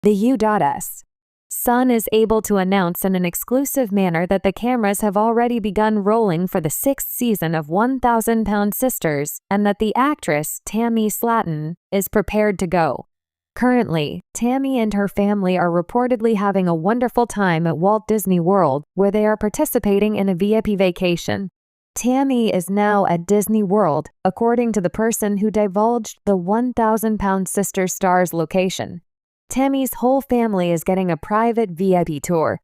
The U.S. Sun is able to announce in an exclusive manner that the cameras have already begun rolling for the 6th season of 1,000-Pound Sisters and that the actress, Tammy Slaton, is prepared to go. Currently, Tammy and her family are reportedly having a wonderful time at Walt Disney World, where they are participating in a VIP vacation. Tammy is now at Disney World, according to the person who divulged the 1,000-Pound Sisters star's location. Tammy's whole family is getting a private VIP tour.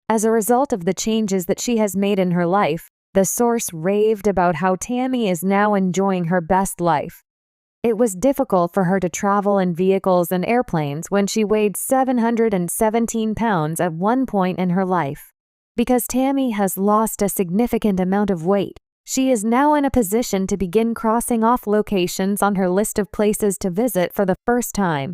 As a result of the changes that she has made in her life, the source raved about how Tammy is now enjoying her best life. It was difficult for her to travel in vehicles and airplanes when she weighed 717 pounds at one point in her life. Because Tammy has lost a significant amount of weight, she is now in a position to begin crossing off locations on her list of places to visit for the first time.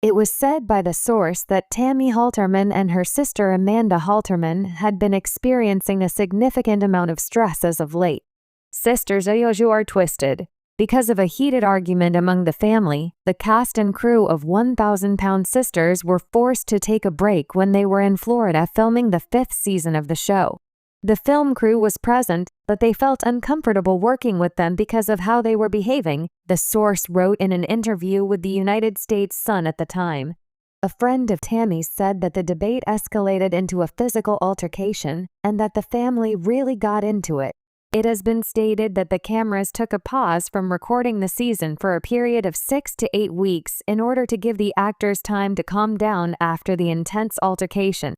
It was said by the source that Tammy Halterman and her sister Amanda Halterman had been experiencing a significant amount of stress as of late. Sisters Ayoju are twisted. Because of a heated argument among the family, the cast and crew of 1,000-Pound Sisters were forced to take a break when they were in Florida filming the 5th season of the show. The film crew was present, but they felt uncomfortable working with them because of how they were behaving, the source wrote in an interview with the United States Sun at the time. A friend of Tammy's said that the debate escalated into a physical altercation and that the family really got into it. It has been stated that the cameras took a pause from recording the season for a period of 6 to 8 weeks in order to give the actors time to calm down after the intense altercation.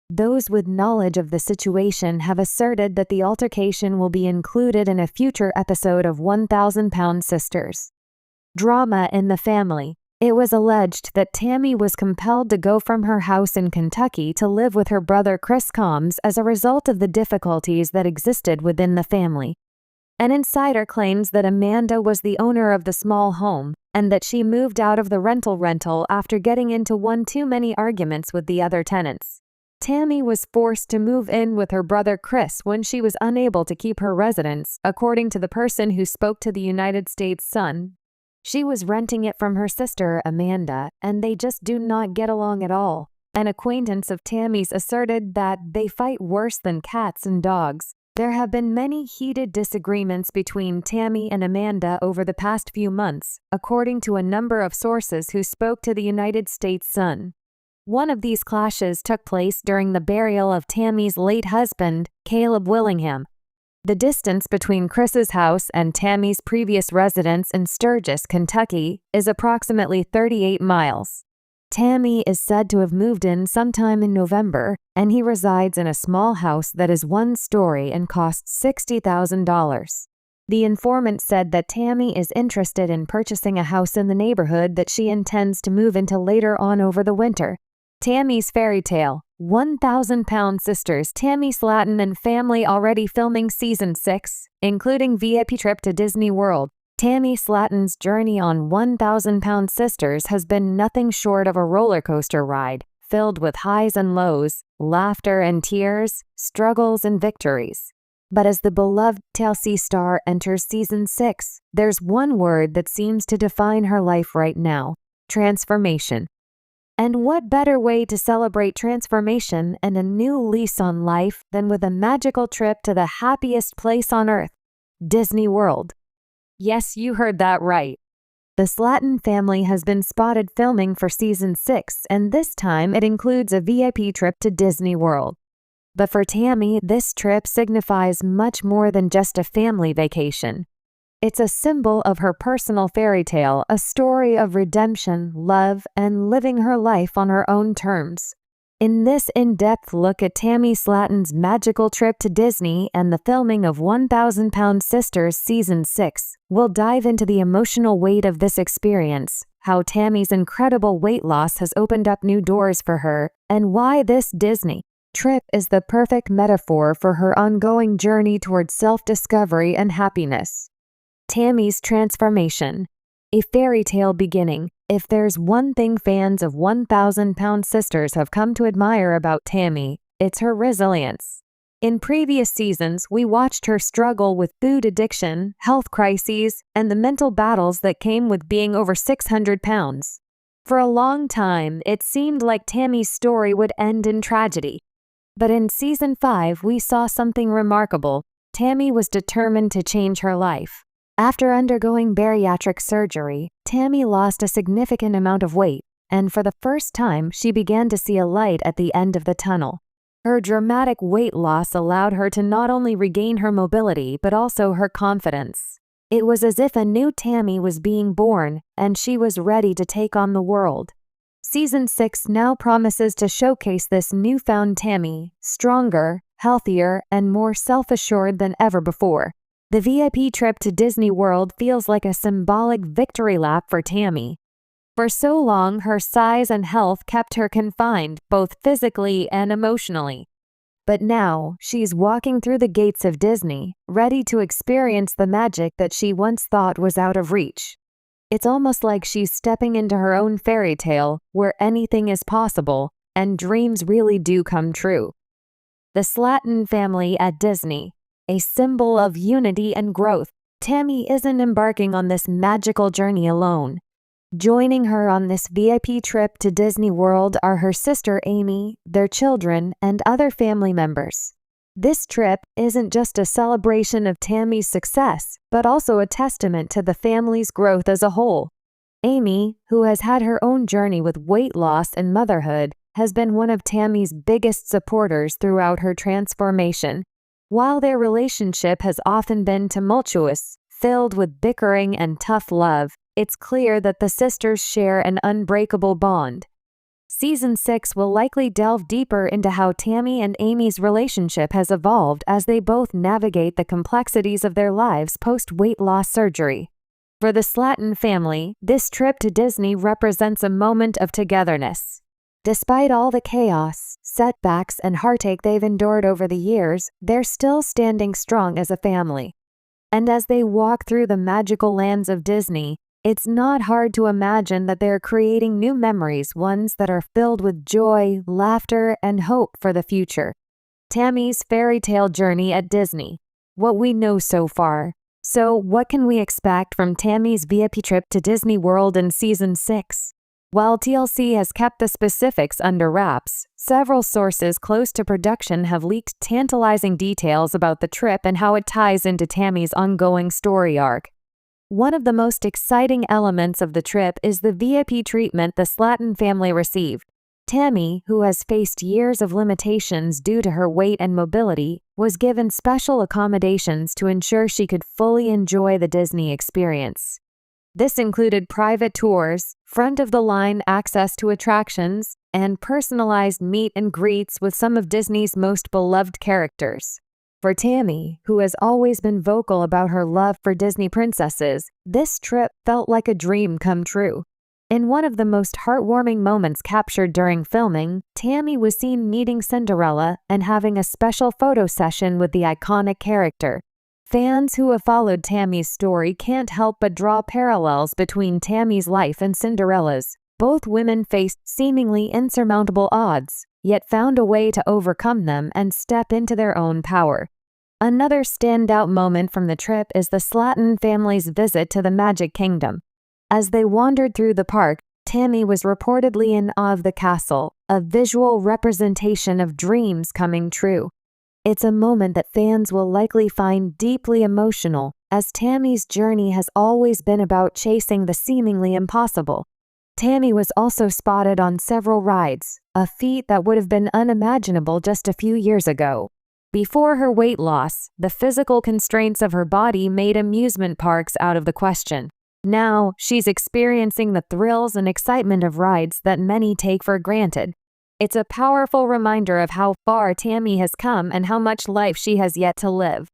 Those with knowledge of the situation have asserted that the altercation will be included in a future episode of 1,000-Pound Sisters. Drama in the family. It was alleged that Tammy was compelled to go from her house in Kentucky to live with her brother Chris Combs as a result of the difficulties that existed within the family. An insider claims that Amanda was the owner of the small home and that she moved out of the rental after getting into one too many arguments with the other tenants. Tammy was forced to move in with her brother Chris when she was unable to keep her residence, according to the person who spoke to the United States Sun. She was renting it from her sister, Amanda, and they just do not get along at all. An acquaintance of Tammy's asserted that they fight worse than cats and dogs. There have been many heated disagreements between Tammy and Amanda over the past few months, according to a number of sources who spoke to the United States Sun. One of these clashes took place during the burial of Tammy's late husband, Caleb Willingham. The distance between Chris's house and Tammy's previous residence in Sturgis, Kentucky, is approximately 38 miles. Tammy is said to have moved in sometime in November, and he resides in a small house that is one story and costs $60,000. The informant said that Tammy is interested in purchasing a house in the neighborhood that she intends to move into later on over the winter. Tammy's Fairytale, 1,000-Pound Sisters. Tammy Slaton and family already filming Season 6, including VIP trip to Disney World. Tammy Slaton's journey on 1,000-Pound Sisters has been nothing short of a roller coaster ride, filled with highs and lows, laughter and tears, struggles and victories. But as the beloved TLC star enters Season 6, there's one word that seems to define her life right now: transformation. And what better way to celebrate transformation and a new lease on life than with a magical trip to the happiest place on earth, Disney World? Yes, you heard that right. The Slaton family has been spotted filming for Season 6, and this time it includes a VIP trip to Disney World. But for Tammy, this trip signifies much more than just a family vacation. It's a symbol of her personal fairy tale, a story of redemption, love, and living her life on her own terms. In this in-depth look at Tammy Slaton's magical trip to Disney and the filming of 1,000-Pound Sisters Season 6, we'll dive into the emotional weight of this experience, how Tammy's incredible weight loss has opened up new doors for her, and why this Disney trip is the perfect metaphor for her ongoing journey towards self-discovery and happiness. Tammy's transformation. A fairy tale beginning. If there's one thing fans of 1,000-Pound Sisters have come to admire about Tammy, it's her resilience. In previous seasons, we watched her struggle with food addiction, health crises, and the mental battles that came with being over 600 pounds. For a long time, it seemed like Tammy's story would end in tragedy. But in Season 5, we saw something remarkable. Tammy was determined to change her life. After undergoing bariatric surgery, Tammy lost a significant amount of weight, and for the first time, she began to see a light at the end of the tunnel. Her dramatic weight loss allowed her to not only regain her mobility, but also her confidence. It was as if a new Tammy was being born, and she was ready to take on the world. Season 6 now promises to showcase this newfound Tammy, stronger, healthier, and more self-assured than ever before. The VIP trip to Disney World feels like a symbolic victory lap for Tammy. For so long, her size and health kept her confined, both physically and emotionally. But now, she's walking through the gates of Disney, ready to experience the magic that she once thought was out of reach. It's almost like she's stepping into her own fairy tale, where anything is possible, and dreams really do come true. The Slatton family at Disney, a symbol of unity and growth. Tammy isn't embarking on this magical journey alone. Joining her on this VIP trip to Disney World are her sister Amy, their children, and other family members. This trip isn't just a celebration of Tammy's success, but also a testament to the family's growth as a whole. Amy, who has had her own journey with weight loss and motherhood, has been one of Tammy's biggest supporters throughout her transformation. While their relationship has often been tumultuous, filled with bickering and tough love, it's clear that the sisters share an unbreakable bond. Season 6 will likely delve deeper into how Tammy and Amy's relationship has evolved as they both navigate the complexities of their lives post-weight loss surgery. For the Slatton family, this trip to Disney represents a moment of togetherness. Despite all the chaos, setbacks, and heartache they've endured over the years, they're still standing strong as a family. And as they walk through the magical lands of Disney, it's not hard to imagine that they're creating new memories, ones that are filled with joy, laughter, and hope for the future. Tammy's fairy tale journey at Disney. What we know so far. So, what can we expect from Tammy's VIP trip to Disney World in Season 6? While TLC has kept the specifics under wraps, several sources close to production have leaked tantalizing details about the trip and how it ties into Tammy's ongoing story arc. One of the most exciting elements of the trip is the VIP treatment the Slatton family received. Tammy, who has faced years of limitations due to her weight and mobility, was given special accommodations to ensure she could fully enjoy the Disney experience. This included private tours, front-of-the-line access to attractions, and personalized meet and greets with some of Disney's most beloved characters. For Tammy, who has always been vocal about her love for Disney princesses, this trip felt like a dream come true. In one of the most heartwarming moments captured during filming, Tammy was seen meeting Cinderella and having a special photo session with the iconic character. Fans who have followed Tammy's story can't help but draw parallels between Tammy's life and Cinderella's. Both women faced seemingly insurmountable odds, yet found a way to overcome them and step into their own power. Another standout moment from the trip is the Slatton family's visit to the Magic Kingdom. As they wandered through the park, Tammy was reportedly in awe of the castle, a visual representation of dreams coming true. It's a moment that fans will likely find deeply emotional, as Tammy's journey has always been about chasing the seemingly impossible. Tammy was also spotted on several rides, a feat that would have been unimaginable just a few years ago. Before her weight loss, the physical constraints of her body made amusement parks out of the question. Now, she's experiencing the thrills and excitement of rides that many take for granted. It's a powerful reminder of how far Tammy has come and how much life she has yet to live.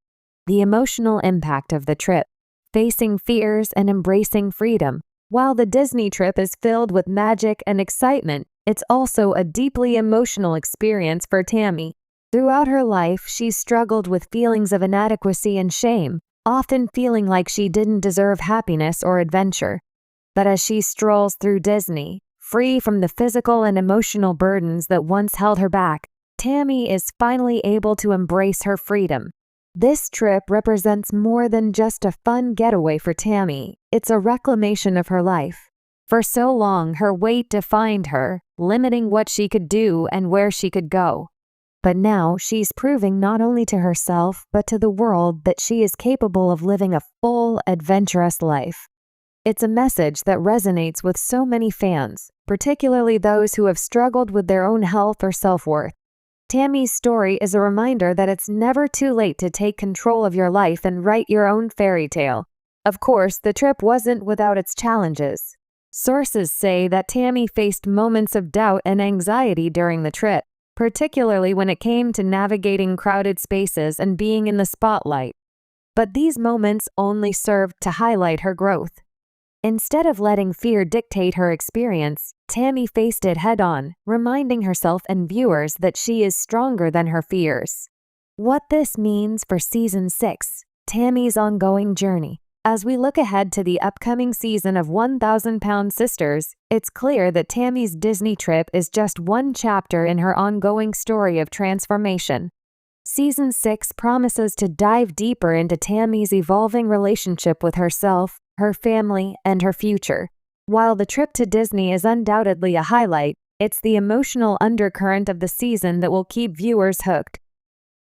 The emotional impact of the trip. Facing fears and embracing freedom. While the Disney trip is filled with magic and excitement, it's also a deeply emotional experience for Tammy. Throughout her life, she's struggled with feelings of inadequacy and shame, often feeling like she didn't deserve happiness or adventure. But as she strolls through Disney, free from the physical and emotional burdens that once held her back, Tammy is finally able to embrace her freedom. This trip represents more than just a fun getaway for Tammy. It's a reclamation of her life. For so long, her weight defined her, limiting what she could do and where she could go. But now she's proving not only to herself but to the world that she is capable of living a full, adventurous life. It's a message that resonates with so many fans, particularly those who have struggled with their own health or self-worth. Tammy's story is a reminder that it's never too late to take control of your life and write your own fairy tale. Of course, the trip wasn't without its challenges. Sources say that Tammy faced moments of doubt and anxiety during the trip, particularly when it came to navigating crowded spaces and being in the spotlight. But these moments only served to highlight her growth. Instead of letting fear dictate her experience, Tammy faced it head-on, reminding herself and viewers that she is stronger than her fears. What this means for Season 6, Tammy's ongoing journey. As we look ahead to the upcoming season of 1,000-Pound Sisters, it's clear that Tammy's Disney trip is just one chapter in her ongoing story of transformation. Season 6 promises to dive deeper into Tammy's evolving relationship with herself, her family, and her future. While the trip to Disney is undoubtedly a highlight, it's the emotional undercurrent of the season that will keep viewers hooked.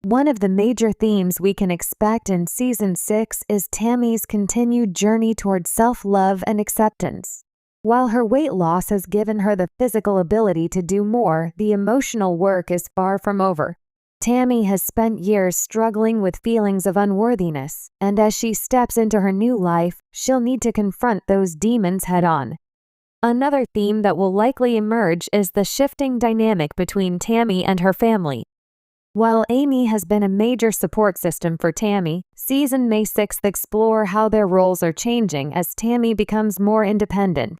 One of the major themes we can expect in Season 6 is Tammy's continued journey toward self-love and acceptance. While her weight loss has given her the physical ability to do more, the emotional work is far from over. Tammy has spent years struggling with feelings of unworthiness, and as she steps into her new life, she'll need to confront those demons head-on. Another theme that will likely emerge is the shifting dynamic between Tammy and her family. While Amy has been a major support system for Tammy, Season May 6th explore how their roles are changing as Tammy becomes more independent.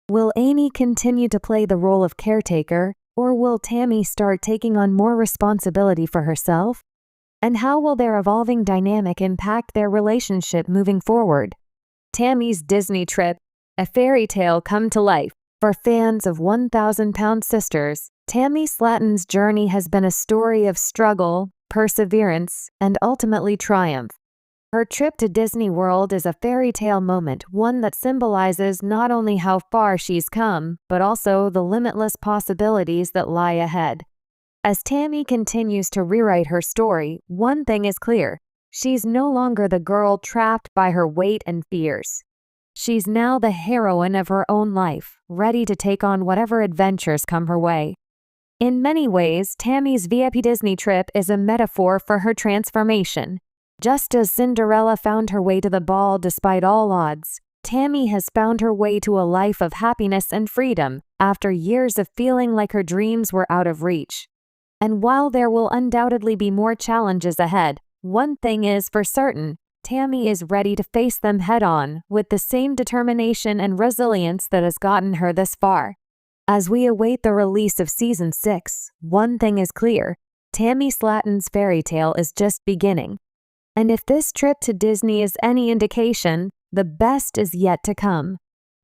Will Amy continue to play the role of caretaker, or will Tammy start taking on more responsibility for herself? And how will their evolving dynamic impact their relationship moving forward? Tammy's Disney trip, a fairy tale come to life. For fans of 1,000-Pound Sisters, Tammy Slatton's journey has been a story of struggle, perseverance, and ultimately triumph. Her trip to Disney World is a fairy tale moment, one that symbolizes not only how far she's come, but also the limitless possibilities that lie ahead. As Tammy continues to rewrite her story, one thing is clear: she's no longer the girl trapped by her weight and fears. She's now the heroine of her own life, ready to take on whatever adventures come her way. In many ways, Tammy's VIP Disney trip is a metaphor for her transformation. Just as Cinderella found her way to the ball despite all odds, Tammy has found her way to a life of happiness and freedom after years of feeling like her dreams were out of reach. And while there will undoubtedly be more challenges ahead, one thing is for certain: Tammy is ready to face them head-on with the same determination and resilience that has gotten her this far. As we await the release of Season 6, one thing is clear: Tammy Slatton's fairy tale is just beginning. And if this trip to Disney is any indication, the best is yet to come.